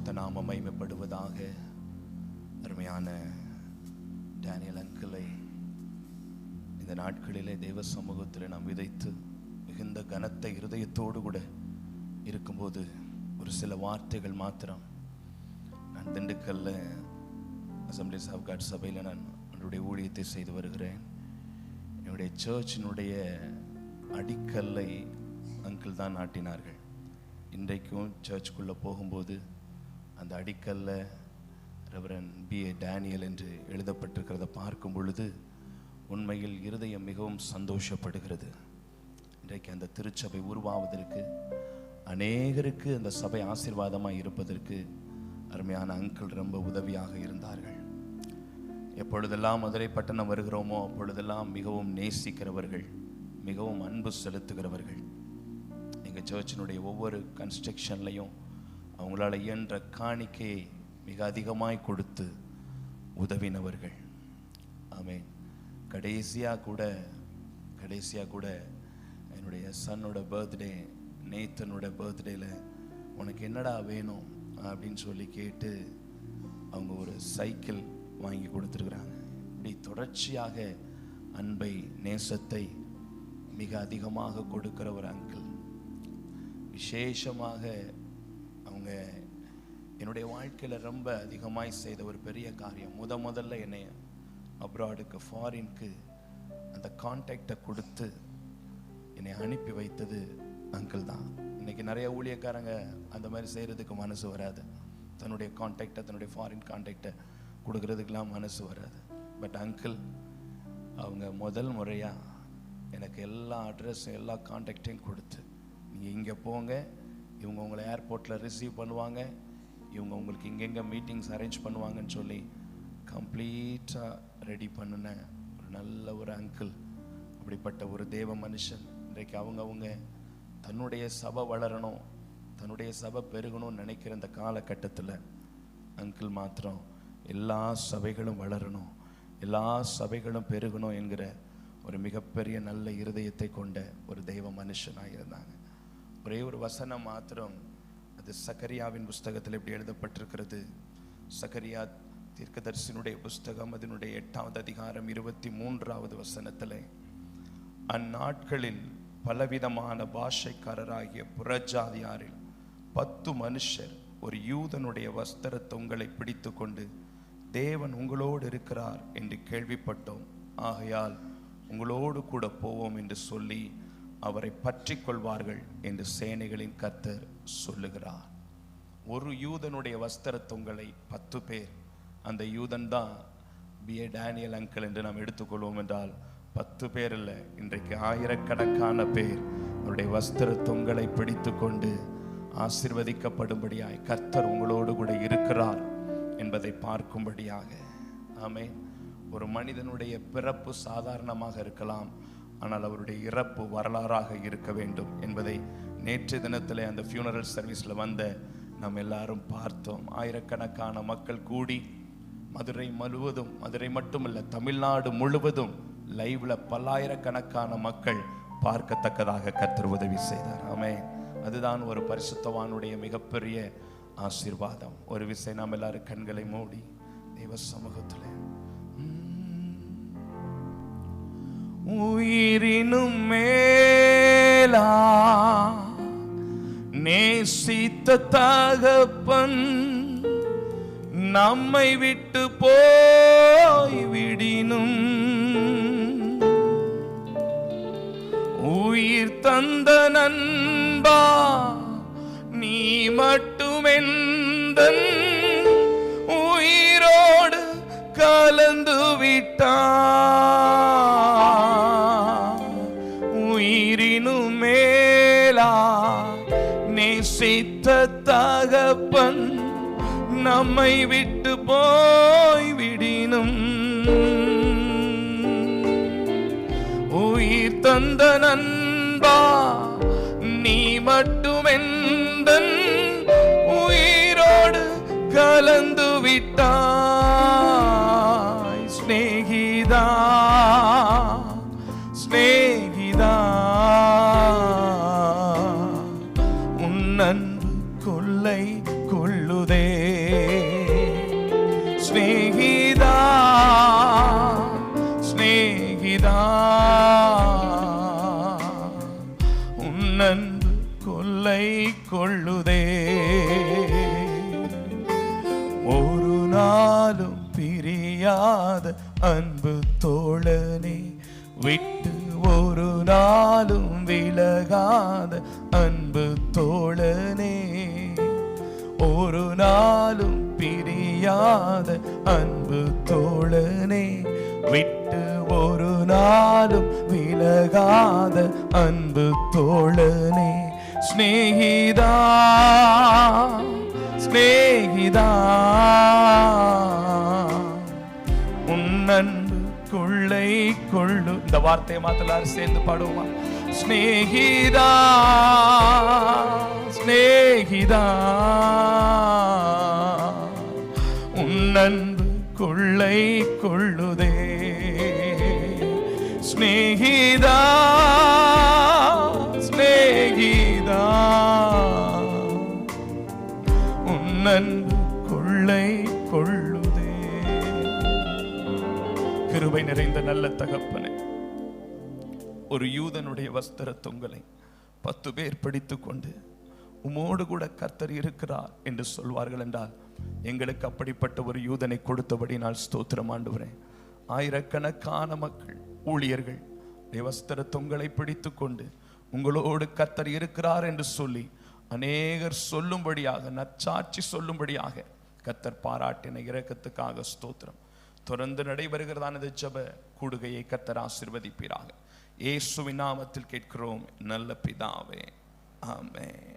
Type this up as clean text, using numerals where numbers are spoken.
பரிசுத்த நாமம் மகிமைப்படுவதாக. அருமையான டேனியல் அங்கிளை இந்த நாட்களிலே தேவ சமூகத்தில் நாம் விதைத்து மிகுந்த கனத்த இருதயத்தோடு கூட இருக்கும்போது ஒரு சில வார்த்தைகள் மாத்திரம். நான் திண்டுக்கல்ல அசம்பிளிஸ் ஆஃப் காட் சபையில் நான் என்னுடைய ஊழியத்தை செய்து வருகிறேன். என்னுடைய சர்ச்சினுடைய அடிக்கல்லை அங்கிள் தான் நாட்டினார்கள். இன்றைக்கும் சர்ச்சுக்குள்ளே போகும்போது அந்த அடிக்கல்ல ரெவரன் B.A. டேனியல் என்று எழுதப்பட்டிருக்கிறத பார்க்கும் பொழுது உண்மையில் இருதயம் மிகவும் சந்தோஷப்படுகிறது. இன்றைக்கு அந்த திருச்சபை உருவாவதற்கு, அநேகருக்கு அந்த சபை ஆசீர்வாதமாக இருப்பதற்கு அருமையான அங்கிள் ரொம்ப உதவியாக இருந்தார்கள். எப்பொழுதெல்லாம் மதுரை பட்டணம் வருகிறோமோ அப்பொழுதெல்லாம் மிகவும் நேசிக்கிறவர்கள், மிகவும் அன்பு செலுத்துகிறவர்கள். எங்கள் சர்ச்சினுடைய ஒவ்வொரு கன்ஸ்ட்ரக்ஷன்லையும் அவங்களால இயன்ற காணிக்கையை மிக அதிகமாய் கொடுத்து உதவினவர்கள். ஆமென். கடைசியாக கூட என்னுடைய சன்னோட பர்த்டே, நேத்தனோட பர்த்டேல உனக்கு என்னடா வேணும் அப்படின்னு சொல்லி கேட்டு அவங்க ஒரு சைக்கிள் வாங்கி கொடுத்துருக்குறாங்க. இப்படி தொடர்ச்சியாக அன்பை, நேசத்தை மிக அதிகமாக கொடுக்கிற ஒரு அங்கிள். விசேஷமாக அவங்க என்னுடைய வாழ்க்கையில் ரொம்ப அதிகமாய் செய்த ஒரு பெரிய காரியம், முதல்ல என்னை அப்ராடுக்கு, ஃபாரினுக்கு அந்த கான்டாக்டை கொடுத்து என்னை அனுப்பி வைத்தது அங்கிள் தான். இன்னைக்கு நிறைய ஊழியக்காரங்க அந்த மாதிரி செய்கிறதுக்கு மனசு வராது. தன்னுடைய கான்டாக்டை, தன்னுடைய ஃபாரின் கான்டாக்டை கொடுக்கறதுக்கெல்லாம் மனசு வராது. பட் அங்கிள் அவங்க முதல் முறையாக எனக்கு எல்லா அட்ரஸும் எல்லா கான்டாக்டையும் கொடுத்து, நீங்கள் இங்கே போங்க, இவங்க உங்களை ஏர்போர்ட்டில் ரிசீவ் பண்ணுவாங்க, இவங்க உங்களுக்கு இங்கெங்கே மீட்டிங்ஸ் அரேஞ்ச் பண்ணுவாங்கன்னு சொல்லி கம்ப்ளீட்டாக ரெடி பண்ணின ஒரு நல்ல ஒரு அங்கிள். அப்படிப்பட்ட ஒரு தேவ மனுஷன். இன்றைக்கு அவங்க தன்னுடைய சபை வளரணும், தன்னுடைய சபை பெருகணும்னு நினைக்கிற இந்த காலகட்டத்தில் அங்கிள் மாத்திரம் எல்லா சபைகளும் வளரணும், எல்லா சபைகளும் பெருகணும் என்கிற ஒரு மிகப்பெரிய நல்ல இருதயத்தை கொண்ட ஒரு தெய்வ மனுஷனாக இருந்தாங்க. ஒரே ஒரு வசனம் மாத்திரம், அது சகரியாவின் புஸ்தகத்தில் இப்படி எழுதப்பட்டிருக்கிறது. சகரியா தீர்க்கதரிசியினுடைய புஸ்தகம், அதனுடைய 8வது அதிகாரம் 23வது வசனத்தில், அந்நாட்களில் பலவிதமான பாஷைக்காரராகிய புறஜாதியாரில் 10 மனுஷர் ஒரு யூதனுடைய வஸ்திர தொங்கலை பிடித்து கொண்டு, தேவன் உங்களோடு இருக்கிறார் என்று கேள்விப்பட்டோம், ஆகையால் உங்களோடு கூட போவோம் என்று சொல்லி அவரை பற்றி கொள்வார்கள் என்று சேனைகளின் கர்த்தர் சொல்லுகிறார். ஒரு யூதனுடைய வஸ்திர தொங்கலை 10 பேர், அந்த யூதன் தான் B.A. டேனியல் அங்கிள் என்று நாம் எடுத்துக்கொள்வோம் என்றால் 10 பேர் இல்லை, இன்றைக்கு ஆயிரக்கணக்கான பேர் அவருடைய வஸ்திர தொங்கலை பிடித்து கொண்டு ஆசீர்வதிக்கப்படும்படியாய் கர்த்தர் உங்களோடு கூட இருக்கிறார் என்பதை பார்க்கும்படியாக. ஆமென். ஒரு மனிதனுடைய பிறப்பு சாதாரணமாக இருக்கலாம், ஆனால் அவருடைய இறப்பு வரலாறாக இருக்க வேண்டும் என்பதை நேற்று தினத்தில் அந்த ஃபியூனரல் சர்வீஸில் வந்த நாம் எல்லாரும் பார்த்தோம். ஆயிரக்கணக்கான மக்கள் கூடி மதுரை முழுவதும், மதுரை மட்டுமல்ல தமிழ்நாடு முழுவதும் லைவ்ல பல்லாயிரக்கணக்கான மக்கள் பார்க்கத்தக்கதாக கர்த்தர் உதவி செய்தார். ஆமென். அதுதான் ஒரு பரிசுத்தவானுடைய மிகப்பெரிய ஆசீர்வாதம். ஒரு விசை நாம் எல்லாரும் கண்களை மூடி தேவ சமூகத்தில், உயிரினும் மேலா நேசித்த தகப்பன் நம்மை விட்டு போய் விடினும், உயிர் தந்த நண்பா நீ மட்டுமெந்தன் உயிரோடு கலந்து விட்டாய், உயிரினும் மேலா நேசித்த தகப்பன் நம்மை விட்டு போய் விடினும், உயிர் தந்த நண்பா நீ மட்டுமெந்தன் உயிரோடு கலந்து விட்டாய், ஸ்நேகிதா ஸ்நேகிதா உன் அன்பு கொள்ளை கொள்ளுதே. ஸ்நேகிதா ஸ்நேகிதா உன் அன்பு கொள்ளை கொள்ளுதே. ஒரு நாளும் பிரியாத அன்பு தோழனே, விட்டு ஒரு நாளும் விலகாத அன்பு தோழனே, ஒரு நாளும் பிரியாத அன்பு தோழனே, விட்டு ஒரு நாளும் விலகாத அன்பு தோழனே. ஸ்நேகிதா ஸ்நேகிதா உன் அன்பு கொள்ளை கொள்ளு. இந்த வார்த்தையை மாத்தலாரு சேர்ந்து பாடுவோமா? ஸ்நேகிதா ஸ்நேகிதா உன் அன்பு கொள்ளை கொள்ளுதே. ஸ்நேகிதா ஸ்நேகிதா உன் அன்பு கொள்ளை கொள்ளுதே. கிருபை நிறைந்த நல்ல தகப்பனே, ஒரு யூதனுடைய வஸ்திர தொங்கலை 10 பேர் பிடித்து கொண்டு உமோடு கூட கர்த்தர் இருக்கிறார் என்று சொல்வார்கள் என்றால், எங்களுக்கு அப்படிப்பட்ட ஒரு யூதனை கொடுத்தபடி நான் ஸ்தோத்திரம் ஆண்டவரே. ஆயிரக்கணக்கான மக்கள் ஊழியர்கள் வஸ்திர தொங்கலை பிடித்து கொண்டு உங்களோடு கர்த்தர் இருக்கிறார் என்று சொல்லி அநேகர் சொல்லும்படியாக, நற்சாட்சி சொல்லும்படியாக கர்த்தர் பாராட்டின இரக்கத்துக்காக ஸ்தோத்திரம். தொடர்ந்து நடைபெறுகிறதான இந்த ஜெப கூடுகையை கர்த்தர் ஆசீர்வதிப்பீராக. இயேசுவின் நாமத்தில் கேட்கிறோம் நல்ல பிதாவே, ஆமென்.